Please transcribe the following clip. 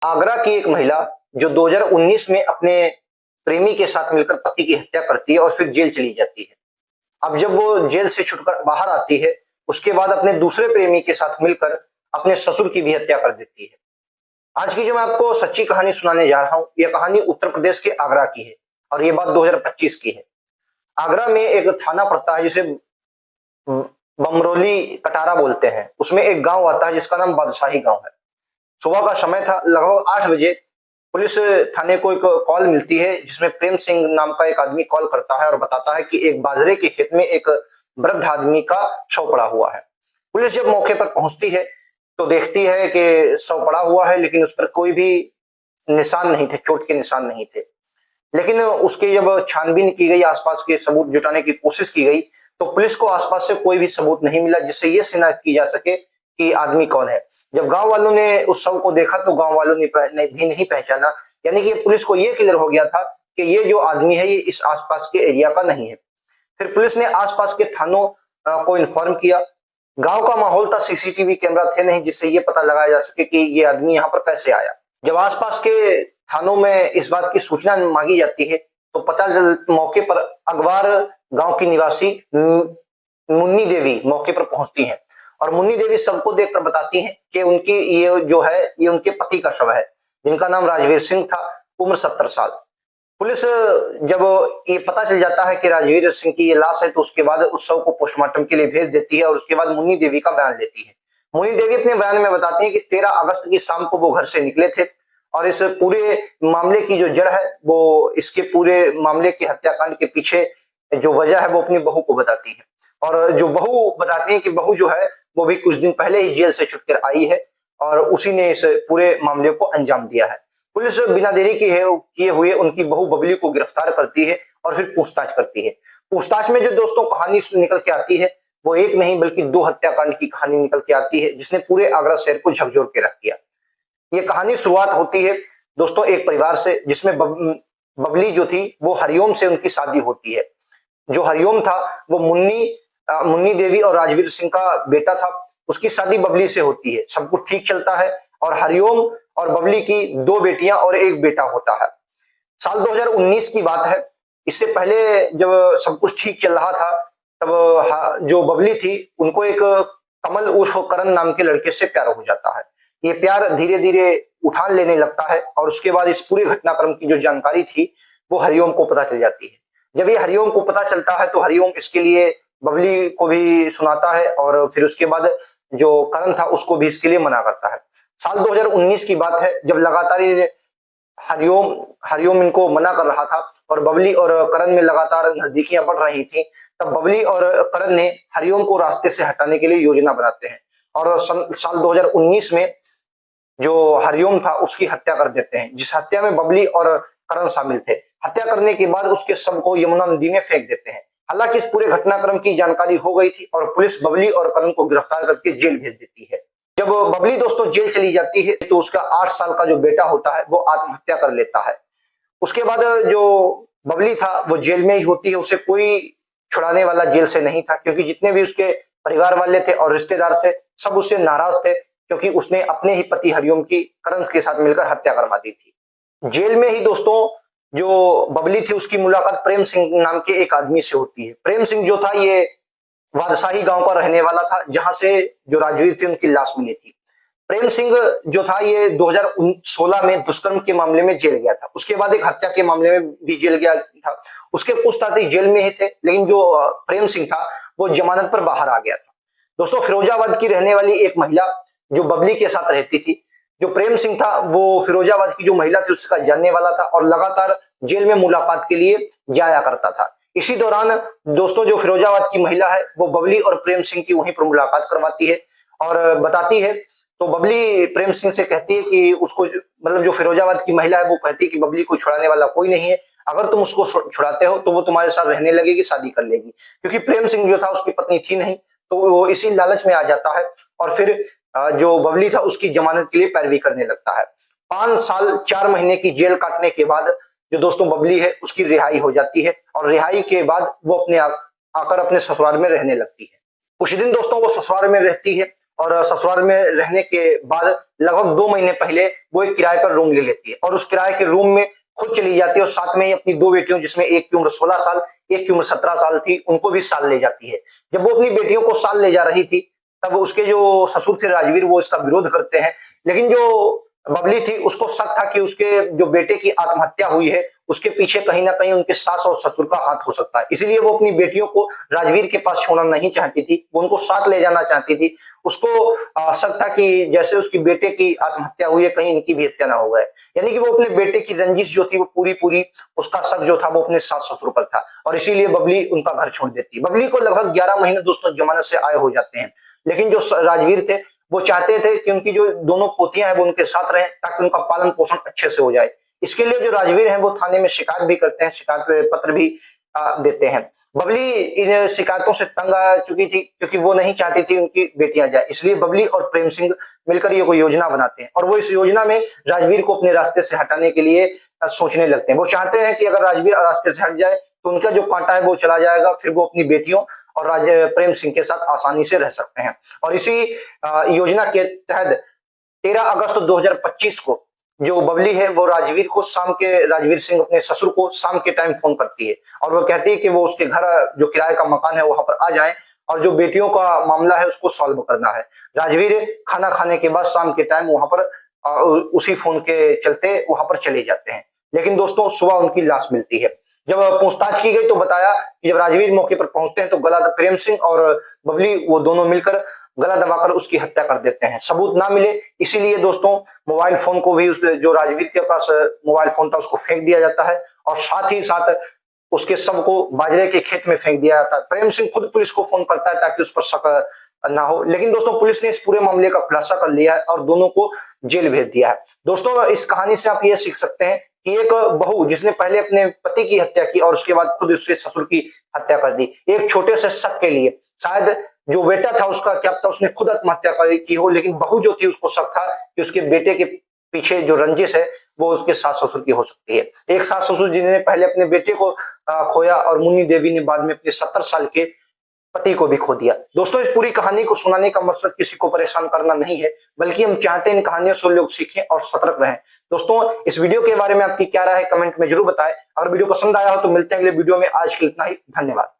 आगरा की एक महिला जो 2019 में अपने प्रेमी के साथ मिलकर पति की हत्या करती है और फिर जेल चली जाती है। अब जब वो जेल से छुटकर बाहर आती है, उसके बाद अपने दूसरे प्रेमी के साथ मिलकर अपने ससुर की भी हत्या कर देती है। आज की जो मैं आपको सच्ची कहानी सुनाने जा रहा हूँ, यह कहानी उत्तर प्रदेश के आगरा की है और ये बात 2025 की है। आगरा में एक थाना पड़ता है जिसे बमरोली कटारा बोलते हैं। उसमें एक गांव आता है जिसका नाम बादशाही गांव है। सुबह का समय था, लगभग 8 बजे पुलिस थाने को एक कॉल मिलती है जिसमें प्रेम सिंह नाम का एक आदमी कॉल करता है और बताता है कि एक बाजरे के खेत में एक वृद्ध आदमी का शव पड़ा हुआ है। पुलिस जब मौके पर पहुंचती है तो देखती है कि शव पड़ा हुआ है, लेकिन उस पर कोई भी निशान नहीं थे, चोट के निशान नहीं थे। लेकिन उसकी जब छानबीन की गई, आसपास के सबूत जुटाने की कोशिश की गई, तो पुलिस को आसपास से कोई भी सबूत नहीं मिला जिससे यह शिनाख्त की जा सके कि आदमी कौन है। जब गांव वालों ने उस शव को देखा तो गांव वालों ने भी नहीं पहचाना, यानी कि पुलिस को यह क्लियर हो गया था कि ये जो आदमी है ये इस आसपास के एरिया का नहीं है। फिर पुलिस ने आसपास के थानों को इन्फॉर्म किया। गांव का माहौल था, सीसीटीवी कैमरा थे नहीं जिससे ये पता लगाया जा सके कि ये आदमी यहाँ पर कैसे आया। जब आसपास के थानों में इस बात की सूचना मांगी जाती है तो पता चल मौके पर अगवार गांव की निवासी मुन्नी देवी मौके पर पहुंचती हैं और मुन्नी देवी सबको देखकर बताती हैं कि उनकी ये जो है ये उनके पति का शव है, जिनका नाम राजवीर सिंह था, उम्र 70 साल। पुलिस जब ये पता चल जाता है कि राजवीर सिंह की ये लाश है तो उसके बाद उस शव को पोस्टमार्टम के लिए भेज देती है और उसके बाद मुन्नी देवी का बयान लेती है। मुन्नी देवी अपने बयान में बताती है कि 13 अगस्त की शाम को वो घर से निकले थे और इस पूरे मामले की जो जड़ है, वो इसके पूरे मामले के हत्याकांड के पीछे जो वजह है वो अपनी बहू को बताती है। और जो बहू बताती है कि बहू जो है वो भी कुछ दिन पहले ही जेल से छुटकर आई है और उसी ने इस पूरे मामले को अंजाम दिया है। पुलिस बिना देरी किए हुए उनकी बहू बबली को गिरफ्तार करती है और फिर पूछताछ करती है। पूछताछ में जो दोस्तों कहानी निकल के आती है वो एक नहीं बल्कि 2 हत्याकांड की कहानी निकल के आती है जिसने पूरे आगरा शहर को झकझोर के रख दिया। ये कहानी शुरुआत होती है दोस्तों एक परिवार से जिसमें बबली जो थी वो हरिओम से उनकी शादी होती है। जो हरिओम था वो मुन्नी देवी और राजवीर सिंह का बेटा था, उसकी शादी बबली से होती है। सब कुछ ठीक चलता है और हरिओम और बबली की 2 बेटियां और 1 बेटा होता है। साल 2019 की बात है। इससे पहले जब सब कुछ ठीक चल रहा था तब जो बबली थी उनको एक कमल उर्फ करण नाम के लड़के से प्यार हो जाता है। ये प्यार धीरे धीरे उठान लेने लगता है और उसके बाद इस पूरे घटनाक्रम की जो जानकारी थी वो हरिओम को पता चल जाती है। जब ये हरिओम को पता चलता है तो हरिओम इसके लिए बबली को भी सुनाता है और फिर उसके बाद जो करण था उसको भी इसके लिए मना करता है। साल 2019 की बात है जब लगातार हरिओम इनको मना कर रहा था और बबली और करण में लगातार नजदीकियां बढ़ रही थी, तब बबली और करण ने हरिओम को रास्ते से हटाने के लिए योजना बनाते हैं और साल 2019 में जो हरिओम था उसकी हत्या कर देते हैं, जिस हत्या में बबली और करण शामिल थे। हत्या करने के बाद उसके शव को यमुना नदी में फेंक देते हैं। हालांकि इस पूरे घटनाक्रम की जानकारी हो गई थी और पुलिस बबली और करण को गिरफ्तार करके जेल भेज देती है। जब बबली दोस्तों जेल चली जाती है तो उसका 8 साल का जो बेटा होता है वो आत्महत्या कर लेता है। उसके बाद जो बबली था वो जेल में ही होती है, उसे कोई छुड़ाने वाला जेल से नहीं था क्योंकि जितने भी उसके परिवार वाले थे और रिश्तेदार से सब उससे नाराज थे क्योंकि उसने अपने ही पति हरिओम की करण के साथ मिलकर हत्या करवा दी थी। जेल में ही दोस्तों जो बबली थी उसकी मुलाकात प्रेम सिंह नाम के एक आदमी से होती है। प्रेम सिंह जो था ये बादशाही गांव का रहने वाला था जहां से जो राजवीर थी उनकी लाश मिली थी। प्रेम सिंह जो था ये 2016 में दुष्कर्म के मामले में जेल गया था। उसके बाद एक हत्या के मामले में भी जेल गया था। उसके कुछ साथी जेल में ही थे, लेकिन जो प्रेम सिंह था वो जमानत पर बाहर आ गया था। दोस्तों फिरोजाबाद की रहने वाली एक महिला जो बबली के साथ रहती थी, जो प्रेम सिंह था वो फिरोजाबाद की जो महिला थी उसका जानने वाला था और लगातार जेल में मुलाकात के लिए जाया करता था। इसी दौरान दोस्तों जो फिरोजाबाद की महिला है वो बबली और प्रेम सिंह की वहीं पर मुलाकात करवाती है और बताती है। तो बबली प्रेम सिंह से कहती है कि उसको मतलब जो फिरोजाबाद की महिला है वो कहती है कि बबली को छुड़ाने वाला कोई नहीं है, अगर तुम उसको छुड़ाते हो तो वो तुम्हारे साथ रहने लगेगी, शादी कर लेगी। क्योंकि प्रेम सिंह जो था उसकी पत्नी थी नहीं, तो वो इसी लालच में आ जाता है और फिर जो बबली था उसकी जमानत के लिए पैरवी करने लगता है। 5 साल 4 महीने की जेल काटने के बाद जो दोस्तों बबली है उसकी रिहाई हो जाती है और रिहाई के बाद वो आकर अपने ससुराल में रहने लगती है। कुछ दिन दोस्तों वो ससुराल में रहती है और ससुराल में रहने के बाद लगभग 2 महीने पहले वो एक किराए पर रूम ले लेती है और उस किराए के रूम में खुद चली जाती है और साथ में ही अपनी 2 बेटियों, जिसमें एक की उम्र 16 साल, एक की उम्र 17 साल थी, उनको भी साथ ले जाती है। जब वो अपनी बेटियों को साथ ले जा रही थी, तब उसके जो ससुर थे राजवीर, वो इसका विरोध करते हैं। लेकिन जो बबली थी, उसको शक था कि उसके जो बेटे की आत्महत्या हुई है, उसके पीछे कहीं ना कहीं उनके सास और ससुर का हाथ हो सकता है। इसलिए वो अपनी बेटियों को राजवीर के पास छोड़ना नहीं चाहती थी, वो उनको साथ ले जाना चाहती थी। उसको शक था कि जैसे उसकी बेटे की आत्महत्या हुई है, कहीं इनकी भी हत्या ना हो गए। यानी कि वो अपने बेटे की रंजिश जो थी, वो पूरी पूरी उसका शक जो था वो अपने सास ससुर पर था, और इसीलिए बबली उनका घर छोड़ देती है। बबली को लगभग 11 महीने दोस्तों जमानत से आए हो जाते हैं, लेकिन जो राजवीर थे वो चाहते थे कि उनकी जो दोनों पोतियां हैं वो उनके साथ रहें, ताकि उनका पालन पोषण अच्छे से हो जाए। इसके लिए जो राजवीर हैं वो थाने में शिकायत भी करते हैं, शिकायत पत्र भी देते हैं। बबली इन शिकायतों से तंग आ चुकी थी, क्योंकि वो नहीं चाहती थी उनकी बेटियां जाए। इसलिए बबली और प्रेम सिंह मिलकर ये कोई योजना बनाते हैं, और वो इस योजना में राजवीर को अपने रास्ते से हटाने के लिए सोचने लगते हैं। वो चाहते हैं कि अगर राजवीर रास्ते से हट जाए तो उनका जो कांटा है वो चला जाएगा, फिर वो अपनी बेटियों और प्रेम सिंह के साथ आसानी से रह सकते हैं। और इसी योजना के तहत 13 अगस्त 2025 को जो बबली है वो राजवीर सिंह अपने ससुर को शाम के टाइम फोन करती है, और वो कहती है कि वो उसके घर जो किराए का मकान है वहां पर आ जाए, और जो बेटियों का मामला है उसको सॉल्व करना है। राजवीर खाना खाने के बाद शाम के टाइम वहां पर उसी फोन के चलते वहां पर चले जाते हैं। लेकिन दोस्तों सुबह उनकी लाश मिलती है। जब पूछताछ की गई तो बताया कि जब राजवीर मौके पर पहुंचते हैं तो प्रेम सिंह और बबली वो दोनों मिलकर गला दबाकर उसकी हत्या कर देते हैं। सबूत ना मिले, इसीलिए दोस्तों मोबाइल फोन को भी उस जो राजवीर के पास मोबाइल फोन था उसको फेंक दिया जाता है, और साथ ही साथ उसके शव को बाजरे के खेत में फेंक दिया जाता है। प्रेम सिंह खुद पुलिस को फोन करता है ताकि उस पर शक ना हो, लेकिन दोस्तों पुलिस ने इस पूरे मामले का खुलासा कर लिया है और दोनों को जेल भेज दिया है। दोस्तों इस कहानी से आप ये सीख सकते हैं कि एक बहू जिसने पहले अपने पति की हत्या की और उसके बाद खुद उसके ससुर की हत्या कर दी, एक छोटे से शक के लिए, शायद जो बेटा था उसका क्या पता उसने खुद आत्महत्या की हो, लेकिन बहू जो थी उसको शक था कि उसके बेटे के पीछे जो रंजिश है वो उसके सास ससुर की हो सकती है। एक सास ससुर जिन्होंने पहले अपने बेटे को खोया, और मुन्नी देवी ने बाद में अपने 70 साल के पति को भी खो दिया। दोस्तों इस पूरी कहानी को सुनाने का मकसद किसी को परेशान करना नहीं है, बल्कि हम चाहते हैं इन कहानियों से लोग सीखें और सतर्क रहें। दोस्तों इस वीडियो के बारे में आपकी क्या राय है कमेंट में जरूर बताएं। अगर वीडियो पसंद आया हो तो मिलते हैं अगले वीडियो में। आज के लिए इतना ही, धन्यवाद।